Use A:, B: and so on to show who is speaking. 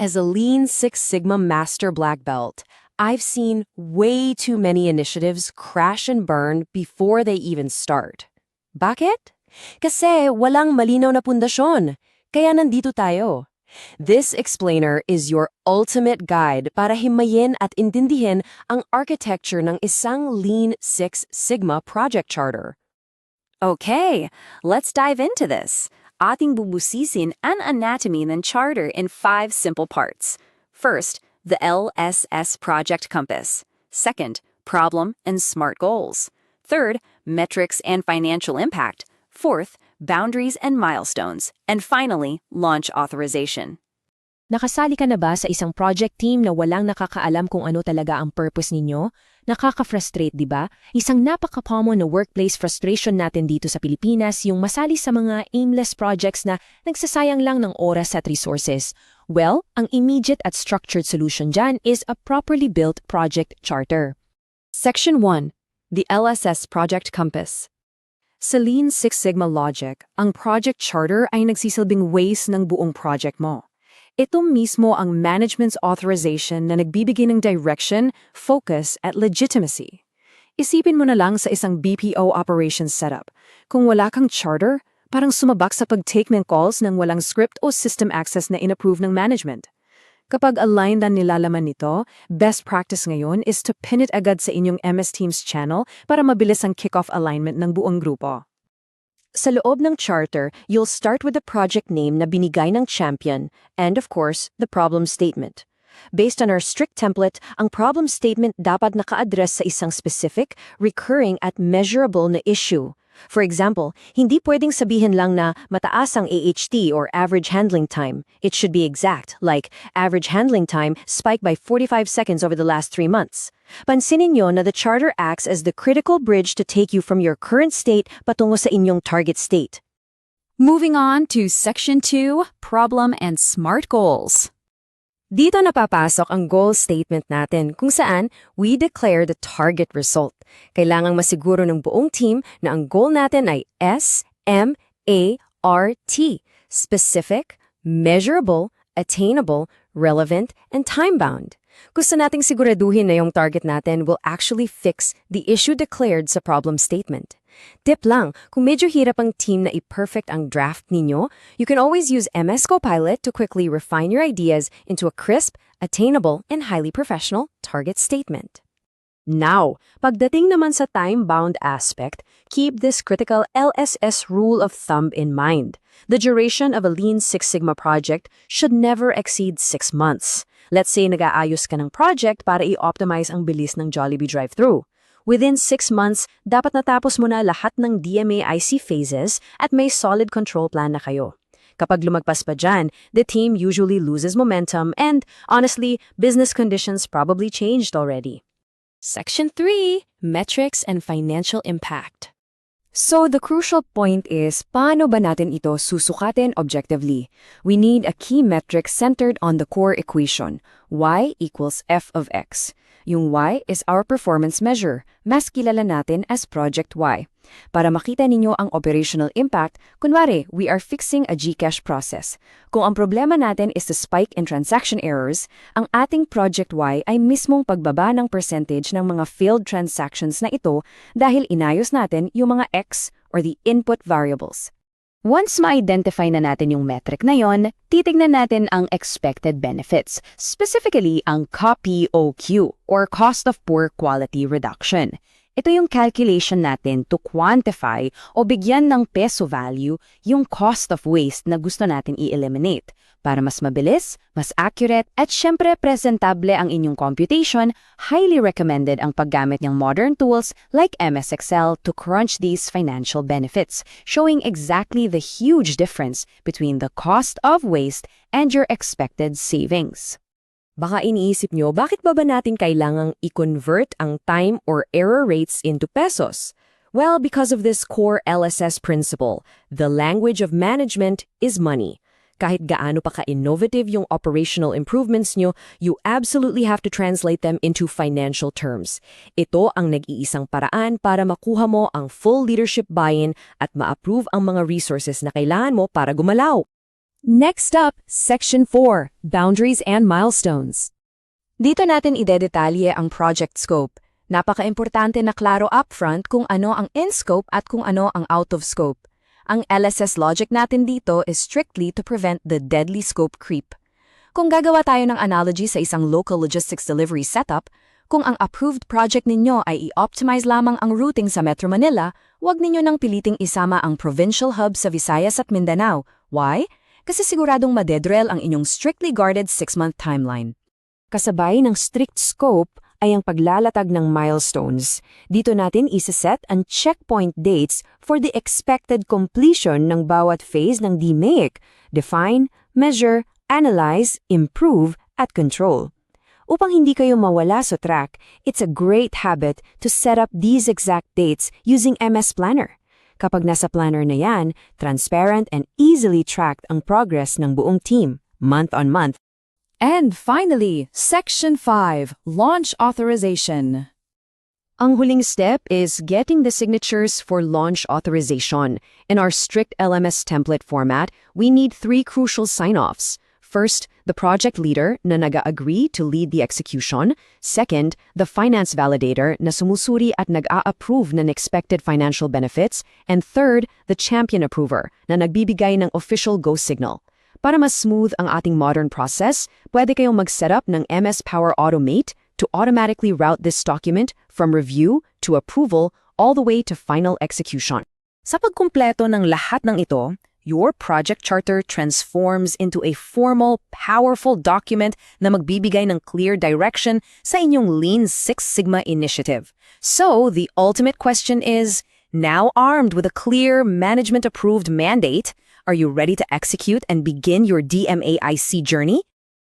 A: As a Lean Six Sigma Master Black Belt, I've seen way too many initiatives crash and burn before they even start. Bakit? Kasi walang malinaw na pundasyon. Kaya nandito tayo. This explainer is your ultimate guide para himayin at intindihin ang architecture ng isang Lean Six Sigma project charter.
B: Okay, let's dive into this. Ating bubusisin ang anatomy ng charter in 5 simple parts. First, the LSS project compass. Second, problem and smart goals. Third, metrics and financial impact. Fourth, boundaries and milestones. And finally, launch authorization.
C: Nakasali ka na ba sa isang project team na walang nakakaalam kung ano talaga ang purpose ninyo? Nakaka-frustrate, di ba? Isang napaka-common na workplace frustration natin dito sa Pilipinas yung masali sa mga aimless projects na nagsasayang lang ng oras at resources. Well, ang immediate at structured solution dyan is a properly built project charter.
A: Section 1. The LSS Project Compass. Sa Lean Six Sigma logic, ang project charter ay nagsisilbing ways ng buong project mo. Ito mismo ang management's authorization na nagbibigay ng direction, focus, at legitimacy. Isipin mo na lang sa isang BPO operations setup. Kung wala kang charter, parang sumabak sa pag-take ng calls ng walang script o system access na inapprove ng management. Kapag aligned ang nilalaman nito, best practice ngayon is to pin it agad sa inyong MS Teams channel para mabilis ang kick-off alignment ng buong grupo. Sa loob ng charter, you'll start with the project name na binigay ng champion and, of course, the problem statement. Based on our strict template, ang problem statement dapat naka-address sa isang specific, recurring at measurable na issue. For example, hindi pwedeng sabihin lang na mataas ang AHT or average handling time. It should be exact, like average handling time spiked by 45 seconds over the last 3 months. Pansinin nyo na the charter acts as the critical bridge to take you from your current state patungo sa inyong target state.
B: Moving on to Section 2, Problem and Smart Goals.
A: Dito napapasok ang goal statement natin kung saan we declare the target result. Kailangang masiguro ng buong team na ang goal natin ay SMART, specific, measurable, attainable, relevant, and time-bound. Gusto nating siguraduhin na yung target natin will actually fix the issue declared sa problem statement. Tip lang, kung medyo hirap ang team na i-perfect ang draft ninyo, you can always use MS Copilot to quickly refine your ideas into a crisp, attainable, and highly professional target statement. Now, pagdating naman sa time-bound aspect, keep this critical LSS rule of thumb in mind. The duration of a Lean Six Sigma project should never exceed 6 months. Let's say nag-aayos ka ng project para i-optimize ang bilis ng Jollibee drive-thru. Within 6 months, dapat natapos mo na lahat ng DMA-IC phases at may solid control plan na kayo. Kapag lumagpas pa dyan, the team usually loses momentum and, honestly, business conditions probably changed already. Section 3, Metrics and Financial Impact. So the crucial point is, paano ba natin ito susukatin objectively? We need a key metric centered on the core equation, y equals f of x. Yung y is our performance measure, mas kilala natin as Project Y. Para makita ninyo ang operational impact, kunwari, we are fixing a GCash process. Kung ang problema natin is the spike in transaction errors, ang ating Project Y ay mismong pagbaba ng percentage ng mga failed transactions na ito dahil inayos natin yung mga X or the input variables. Once ma-identify na natin yung metric na yon, titignan natin ang expected benefits, specifically ang COPOQ or Cost of Poor Quality Reduction. Ito yung calculation natin to quantify o bigyan ng peso value yung cost of waste na gusto natin i-eliminate. Para mas mabilis, mas accurate, at syempre presentable ang inyong computation, highly recommended ang paggamit ng modern tools like MS Excel to crunch these financial benefits, showing exactly the huge difference between the cost of waste and your expected savings. Baka iniisip nyo, bakit ba natin kailangang i-convert ang time or error rates into pesos? Well, because of this core LSS principle, the language of management is money. Kahit gaano pa ka-innovative yung operational improvements nyo, you absolutely have to translate them into financial terms. Ito ang nag-iisang paraan para makuha mo ang full leadership buy-in at ma-approve ang mga resources na kailangan mo para gumalaw.
C: Next up, Section 4, Boundaries and Milestones.
A: Dito natin idedetalye ang project scope. Napaka-importante na klaro upfront kung ano ang in-scope at kung ano ang out-of-scope. Ang LSS logic natin dito is strictly to prevent the deadly scope creep. Kung gagawa tayo ng analogy sa isang local logistics delivery setup, kung ang approved project ninyo ay i-optimize lamang ang routing sa Metro Manila, huwag ninyo nang piliting isama ang provincial hub sa Visayas at Mindanao. Why? Kasi siguradong madedrel ang inyong strictly guarded 6-month timeline.
C: Kasabay ng strict scope ay ang paglalatag ng milestones. Dito natin isa-set ang checkpoint dates for the expected completion ng bawat phase ng DMAIC, define, measure, analyze, improve, at control. Upang hindi kayo mawala sa track, it's a great habit to set up these exact dates using MS Planner. Kapag nasa planner na yan, transparent and easily tracked ang progress ng buong team, month on month.
D: And finally, Section 5, Launch Authorization.
A: Ang huling step is getting the signatures for launch authorization. In our strict LMS template format, we need 3 crucial sign-offs. First, the project leader na nag-agree to lead the execution. Second, the finance validator na sumusuri at nag-a-approve ng expected financial benefits. And third, the champion approver na nagbibigay ng official go signal. Para mas smooth ang ating modern process, pwede kayong mag-setup ng MS Power Automate to automatically route this document from review to approval all the way to final execution.
B: Sa pagkumpleto ng lahat ng ito, your project charter transforms into a formal, powerful document na magbibigay ng clear direction sa inyong Lean Six Sigma initiative. So, the ultimate question is, now armed with a clear, management-approved mandate, are you ready to execute and begin your DMAIC journey?